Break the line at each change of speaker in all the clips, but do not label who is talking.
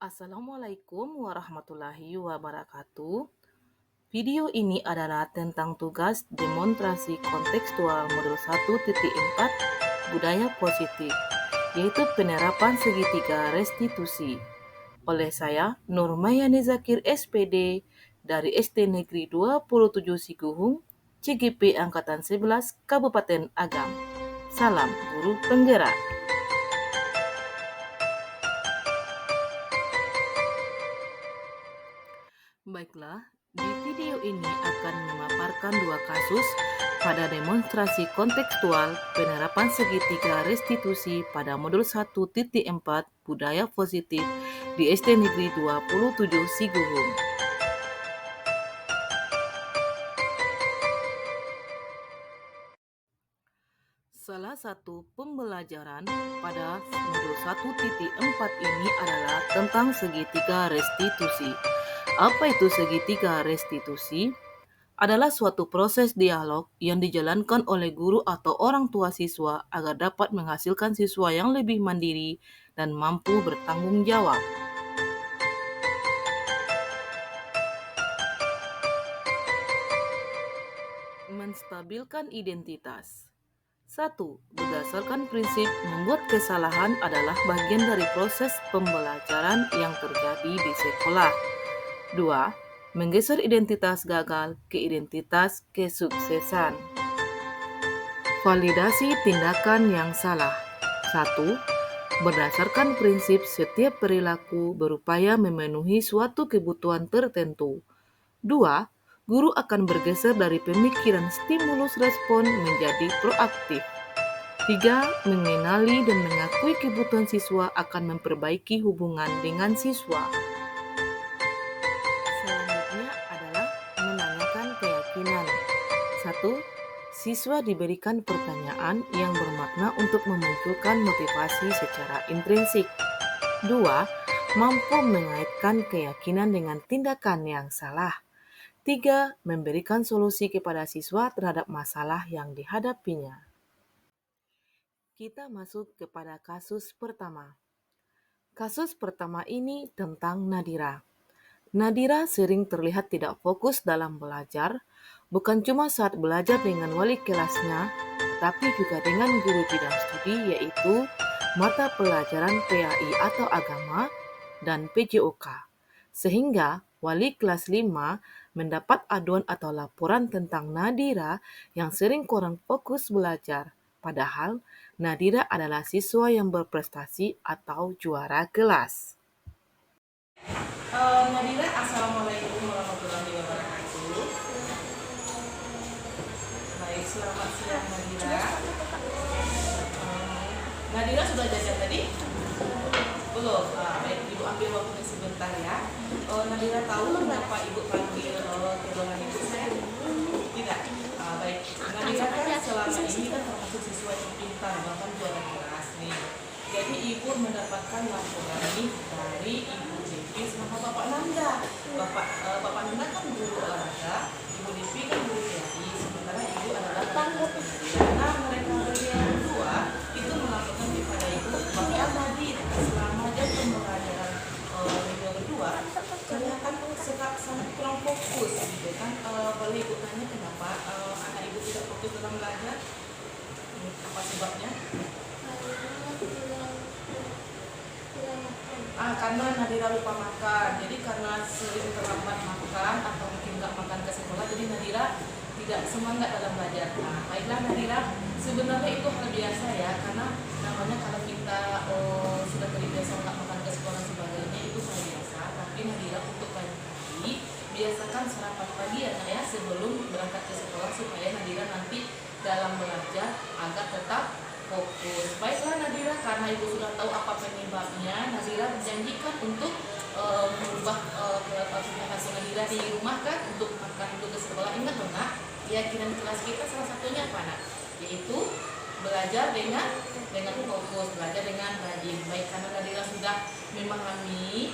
Assalamualaikum warahmatullahi wabarakatuh. Video ini adalah tentang tugas demonstrasi kontekstual modul 1.4 budaya positif, yaitu penerapan segitiga restitusi. Oleh saya, Nurmayani Zakir SPD dari SD Negeri 27 Siguhung, CGP Angkatan 11, Kabupaten Agam. Salam Guru Penggerak. Baiklah, di video ini akan memaparkan dua kasus pada demonstrasi kontekstual penerapan segitiga restitusi pada modul 1.4 budaya positif di SD Negeri 27 Siguhung. Salah satu pembelajaran pada modul 1.4 ini adalah tentang segitiga restitusi. Apa itu segitiga restitusi? Adalah suatu proses dialog yang dijalankan oleh guru atau orang tua siswa agar dapat menghasilkan siswa yang lebih mandiri dan mampu bertanggung jawab. Menstabilkan identitas. 1. Berdasarkan prinsip membuat kesalahan adalah bagian dari proses pembelajaran yang terjadi di sekolah. 2. Menggeser identitas gagal ke identitas kesuksesan. Validasi tindakan yang salah. 1. Berdasarkan prinsip setiap perilaku berupaya memenuhi suatu kebutuhan tertentu. 2. Guru akan bergeser dari pemikiran stimulus respon menjadi proaktif. 3. Mengenali dan mengakui kebutuhan siswa akan memperbaiki hubungan dengan siswa. Selanjutnya adalah menanyakan keyakinan. 1. Siswa diberikan pertanyaan yang bermakna untuk memunculkan motivasi secara intrinsik. 2. Mampu mengaitkan keyakinan dengan tindakan yang salah. 3. Memberikan solusi kepada siswa terhadap masalah yang dihadapinya. Kita masuk kepada kasus pertama. Kasus pertama ini tentang Nadira. Nadira sering terlihat tidak fokus dalam belajar, bukan cuma saat belajar dengan wali kelasnya, tetapi juga dengan guru bidang studi yaitu mata pelajaran PAI atau agama dan PJOK. Sehingga wali kelas 5 mendapat aduan atau laporan tentang Nadira yang sering kurang fokus belajar. Padahal Nadira adalah siswa yang berprestasi atau juara kelas. Nadira, Assalamualaikum warahmatullahi wabarakatuh. Baik, selamat siang Nadira. Nadira sudah jajan tadi? Belum? Baik, Ibu ambil waktunya sebentar ya. Nadira tahu kenapa Ibu panggil keluarga ibu saya? Tidak? Baik, Nadira kan selama ini kan termasuk siswa yang pintar, bahkan juara kelas nih. Jadi Ibu mendapatkan laporan ini dari Ibu Devi sama Bapak Nanda. Bapak Nanda kan guru olahraga, Ibu Devi kan guru PAI, sementara Ibu adalah karena mereka berdua itu melaporkan kepada Ibu bahwa tadi selama jam pembelajaran mereka berdua kelihatan sangat kurang fokus gitu kan. Boleh Ibu tanya kenapa anak Ibu tidak fokus dalam belajar? Apa sebabnya? Karena Nadira lupa makan. Jadi karena sering terlambat makan atau mungkin nggak makan ke sekolah, jadi Nadira tidak semangat dalam belajar. Baiklah Nadira, sebenarnya itu hal biasa ya, karena namanya kalau kita sudah terbiasa nggak makan ke sekolah sebagainya itu hal biasa. Tapi Nadira untuk pagi biasakan sarapan pagi ya sebelum berangkat ke sekolah supaya Nadira nanti dalam belajar agar tetap fokus. Baiklah Nadira, karena Ibu sudah tahu apa penyebabnya, Nadira berjanjikan untuk merubah aktivitas Nadira di rumah kan untuk makan dulu ke sekolah. Ingat dong Nak, keyakinan kelas kita salah satunya apa Nak? Yaitu belajar dengan fokus, belajar dengan rajin. Baik, karena Nadira sudah memahami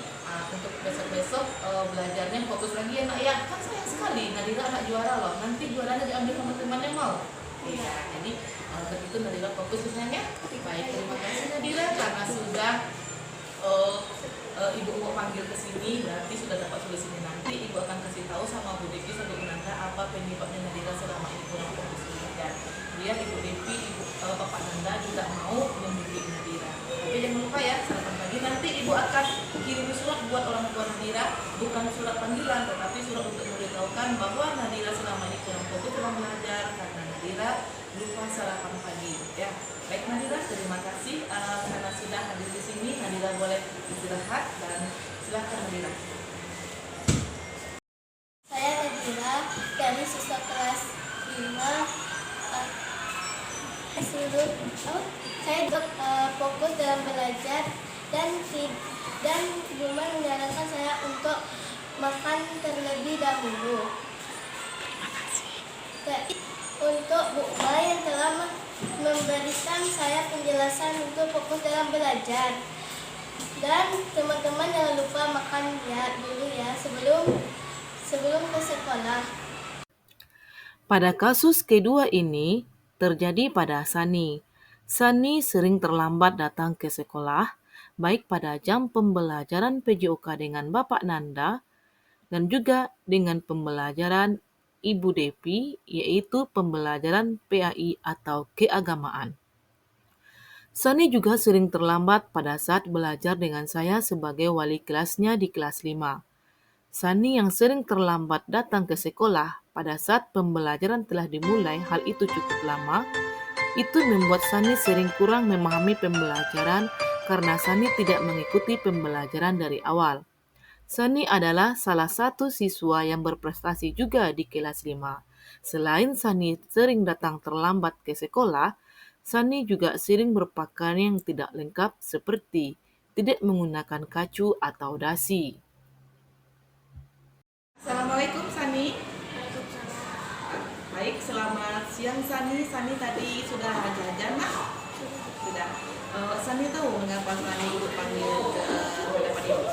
untuk besok-besok belajarnya fokus lagi ya Nak ya. Kan sayang sekali Nadira anak juara loh, nanti juaranya diambil sama teman yang mau. Iya, jadi begitu Nadira fokus misalnya. Baik, terima kasih Nadira karena sudah
ibu mau panggil ke sini, berarti sudah dapat solusinya. Nanti ibu akan kasih tahu sama Bu Devi sama Bu Nanda apa penyebabnya Nadira selama ini kurang fokus belajar. Biar Ibu Devi, Bapak Nanda juga mau membimbing Nadira. Tapi jangan lupa ya, sarapan pagi nanti ibu akan kirim surat buat orang tua Nadira, bukan surat panggilan, tetapi surat untuk memberitahukan bahwa Nadira selama ini kurang fokus dalam belajar karena Nadira lupa sarapan pagi. Ya, baik Nadira, terima kasih karena sudah hadir di sini. Nadira boleh istirahat dan silakan Nadira.
Saya Nadira dari siswa kelas 5 saya fokus dalam belajar dan Buma menyarankan saya untuk makan terlebih dahulu. Untuk Buma yang telah memberikan saya penjelasan untuk fokus dalam belajar. Dan teman-teman jangan lupa makan dulu ya sebelum ke sekolah.
Pada kasus kedua ini, terjadi pada Sani. Sani sering terlambat datang ke sekolah, baik pada jam pembelajaran PJOK dengan Bapak Nanda, dan juga dengan pembelajaran Ibu Devi, yaitu pembelajaran PAI atau keagamaan. Sani juga sering terlambat pada saat belajar dengan saya sebagai wali kelasnya di kelas 5. Sani yang sering terlambat datang ke sekolah pada saat pembelajaran telah dimulai, hal itu cukup lama. Itu membuat Sani sering kurang memahami pembelajaran karena Sani tidak mengikuti pembelajaran dari awal. Sani adalah salah satu siswa yang berprestasi juga di kelas 5. Selain Sani sering datang terlambat ke sekolah, Sani juga sering berpakaian yang tidak lengkap seperti tidak menggunakan kacu atau dasi.
Assalamualaikum Sani. Baik, selamat siang Sani. Sani tadi sudah jajan nak? Sudah. Sani tahu mengapa Sani ibu panggil ke hadapan ibu?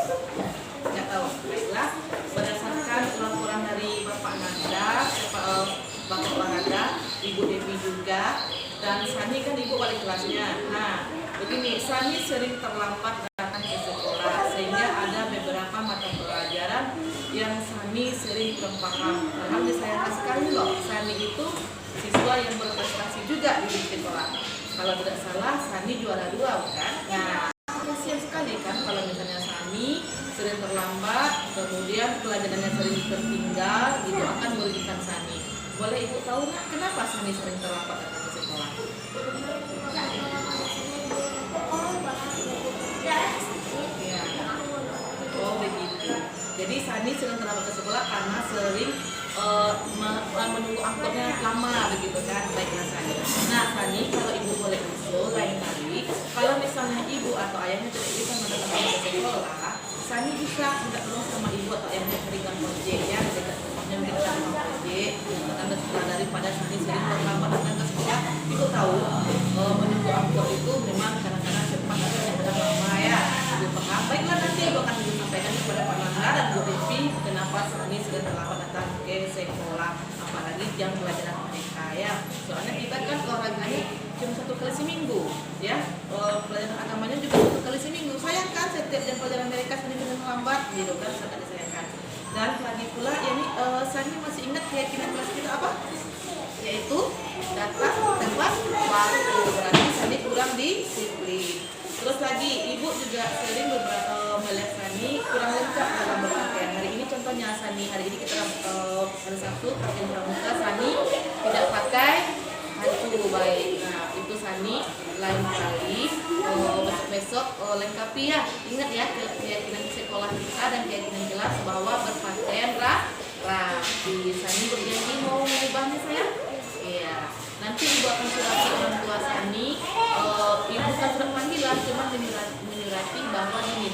Tidak tahu. Baiklah, berdasarkan laporan dari Bapak Nanda, Bapak Olahraga, Ibu Devi juga, dan Sani kan ibu wali kelasnya. Nah, begini, Sani sering terlambat datang ke sekolah sehingga ada beberapa mata pelajaran yang Sani sering kurang paham. Padahal disayangkan sekali loh, Sani itu siswa yang berprestasi juga di sekolah. Kalau tidak salah, Sani juara 2 bukan? Nah, kasihan sekali kan kalau misalnya Sani sering terlambat, kemudian pelajarannya sering tertinggal, itu akan merugikan Sani. Boleh ibu tahu nggak kenapa Sani sering terlambat datang ke sekolah? Ya. Oh begitu. Jadi Sani sering terlambat ke sekolah karena sering menunggu angkotnya lama begitu kan. Baiklah Sani. Nah Sani, kalau ibu boleh usul lain kali, kalau misalnya ibu atau ayahnya tidak bisa mendatangkan ke sekolah, Sani bisa minta tolong sama ibu atau ayahnya berikan ojek ya, dekat rumahnya berikan ojek datang ke sekolah daripada Sani sering terlambat datang ke sekolah. Ibu tahu menunggu angkot itu memang kadang-kadang cepat atau kadang lama ya. Ibu paham. Baiklah nanti ibu akan sampaikan kepada Pak Nanda dan Bu Devi kenapa Sani sering terlambat datang ke sekolah, apalagi jam pelajaran mereka ya. Soalnya kita kan olahraganya cuma 1 kali seminggu ya, pelajaran agamanya juga 1 kali seminggu. Sayang kan setiap jam pelajaran mereka Sani dengan terlambat gitu kan, sangat disayangkan. Dan lagi pula ya nih, Sani masih ingat keyakinan kelas kita apa? Yaitu datang tepat waktu, berarti Sani kurang disiplin. Terus lagi ibu juga sering melihat Sani kurang lengkap dalam berpakaian. Hari ini contohnya Sani, hari ini kita hari Sabtu pakaian pramuka, Sani tidak pakai hantu baik. Nah itu Sani lain kali besok lengkapi ya. Ingat ya keyakinan sekolah kita dan keyakinan kelas bahwa berpakaian rapi. Sani berjanji mau mengubahnya sayang? Iya. Nanti ibu akan surati orang tua Sani. Ibu kan sudah panggilan, cuma menyurati bahwa ini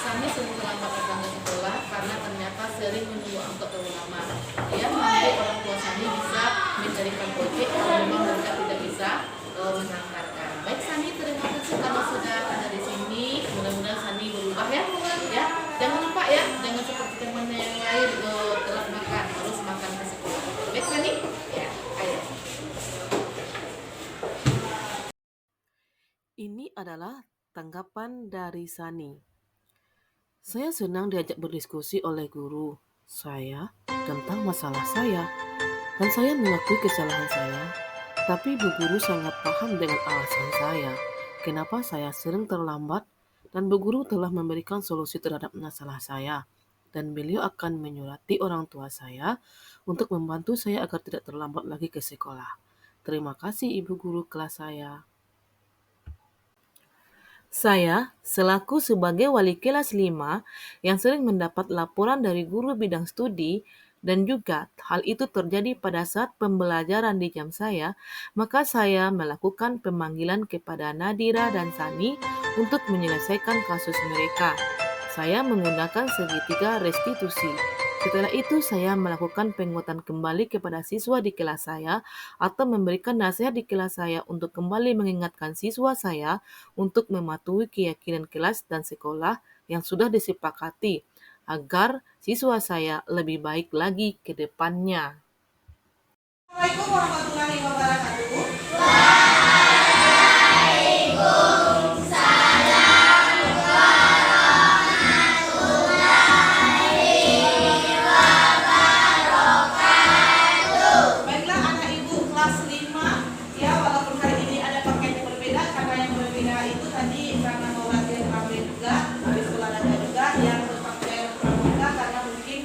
Sani sering terlambat datang ke sekolah karena ternyata sering menunggu angkot terlalu lama. Ya, nanti orang tua Sani bisa mencarikan ojek kalau memang mereka tidak bisa mengantarkan. Baik Sani, terima kasih karena sudah ada di sini. Mudah-mudahan Sani berubah ya. Ya, jangan lupa ya, jangan seperti temannya yang lain telat makan, harus makan ke sekolah. Baik Sani? Ya, ayo.
Ini adalah tanggapan dari Sani. Saya senang diajak berdiskusi oleh guru saya tentang masalah saya, dan saya mengakui kesalahan saya. Tapi Bu Guru sangat paham dengan alasan saya, kenapa saya sering terlambat, dan Bu Guru telah memberikan solusi terhadap masalah saya. Dan beliau akan menyurati orang tua saya untuk membantu saya agar tidak terlambat lagi ke sekolah. Terima kasih Ibu Guru kelas saya. Saya, selaku sebagai wali kelas 5 yang sering mendapat laporan dari guru bidang studi dan juga hal itu terjadi pada saat pembelajaran di jam saya, maka saya melakukan pemanggilan kepada Nadira dan Sani untuk menyelesaikan kasus mereka. Saya menggunakan segitiga restitusi. Setelah itu saya melakukan penguatan kembali kepada siswa di kelas saya atau memberikan nasihat di kelas saya untuk kembali mengingatkan siswa saya untuk mematuhi keyakinan kelas dan sekolah yang sudah disepakati agar siswa saya lebih baik lagi ke depannya.
Assalamualaikum warahmatullahi wabarakatuh. Baiklah anak ibu kelas 5, ya walaupun hari ini ada pakaian yang berbeda karena yang berbeda itu tadi karena mau latihan rame juga, habis olahraga juga yang berpakaian pramuka karena mungkin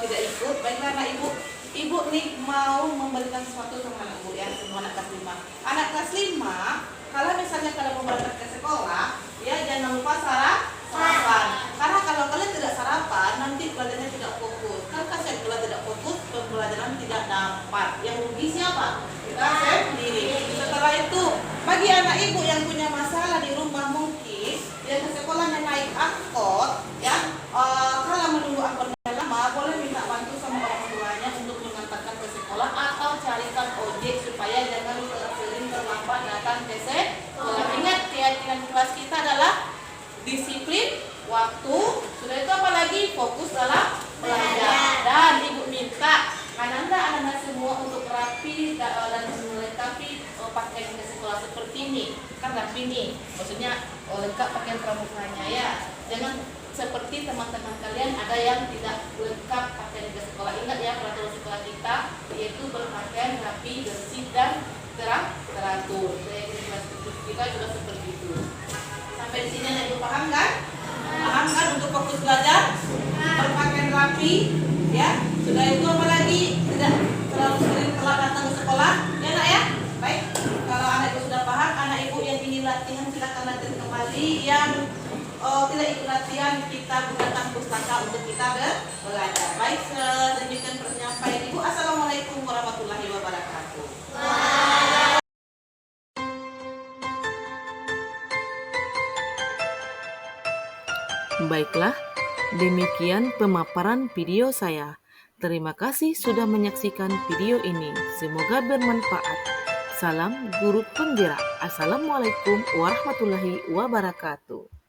tidak ikut. Baiklah anak ibu, ibu nih mau memberikan sesuatu sama anak ibu ya, semua anak kelas 5. Anak kelas 5, kalau misalnya kalian mau berangkat ke sekolah, ya jangan lupa sarapan. Karena kalau kalian tidak sarapan, nanti pelajarannya tidak fokus. Kan kasihan kalau tidak fokus, pembelajaran tidak dapat. Yang rugi siapa? Kita sendiri. Setelah itu, bagi anak ibu yang punya masalah di rumah mungkin, yang ke sekolahnya naik angkot, ya, kalau menunggu angkotnya lama, boleh minta bantu sama orang tuanya untuk mengantarkan ke sekolah atau carikan ojek supaya jangan sering terlambat datang ke sekolah. Ingat, keyakinan kelas kita adalah disiplin waktu, sudah itu apalagi fokus dalam belajar. Dan ibu minta anak-anak semua untuk rapi dan melengkapi pakaian ke sekolah seperti ini. Kan rapi nih, maksudnya lengkap pakaian pramukanya ya. Jangan seperti teman-teman kalian ada yang tidak lengkap pakaian ke sekolah. Ingat ya peraturan sekolah kita yaitu berpakaian rapi, bersih dan teratur. Kita juga seperti itu. Sampai di sini anak ibu paham kan? Paham kan untuk fokus belajar, berpakaian rapi, ya. Sudah itu apalagi tidak terlalu sering telat datang ke sekolah, ya nak ya. Baik, kalau anak ibu sudah paham, anak ibu yang ingin latihan silakan latihan kembali. Yang tidak ikut latihan kita gunakan pustaka untuk kita belajar. Baik, demikian penyampaian ibu. Assalamualaikum warahmatullahi wabarakatuh.
Baiklah, demikian pemaparan video saya. Terima kasih sudah menyaksikan video ini. Semoga bermanfaat. Salam guru penggerak. Assalamualaikum warahmatullahi wabarakatuh.